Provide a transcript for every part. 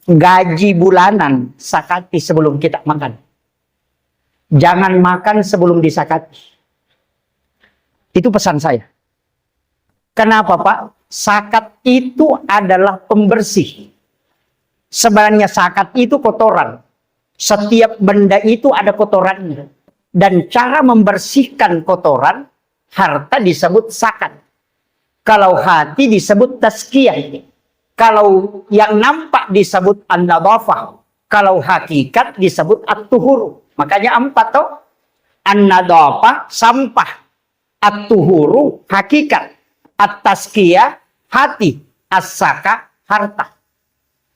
gaji bulanan sakati sebelum kita makan. Jangan makan sebelum disakati. Itu pesan saya. Kenapa, Pak? Zakat itu adalah pembersih. Sebenarnya zakat itu kotoran. Setiap benda itu ada kotorannya. Dan cara membersihkan kotoran, harta disebut zakat. Kalau hati disebut tazkiyah. Kalau yang nampak disebut an-nadhafah. Kalau hakikat disebut at-tuhur. Makanya 4 toh. An-nadhafah sampah. At-tuhuru hakikat. At-tazkiyah hati. As-zaka harta.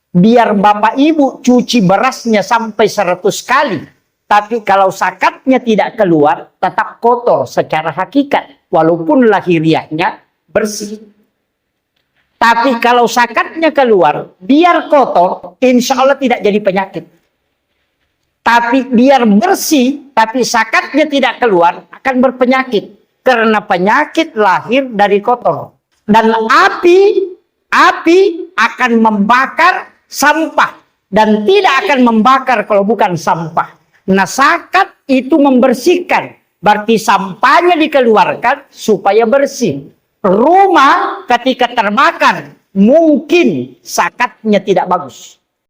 Biar bapak ibu cuci berasnya sampai 100 kali. Tapi kalau zakatnya tidak keluar, tetap kotor secara hakikat. Walaupun lahiriahnya bersih. Tapi kalau zakatnya keluar, biar kotor, insya Allah tidak jadi penyakit. Tapi biar bersih, tapi zakatnya tidak keluar, akan berpenyakit. Karena penyakit lahir dari kotor. Dan api akan membakar sampah. Dan tidak akan membakar kalau bukan sampah. Nah, zakat itu membersihkan. Berarti sampahnya dikeluarkan supaya bersih. Rumah ketika terbakar, mungkin zakatnya tidak bagus.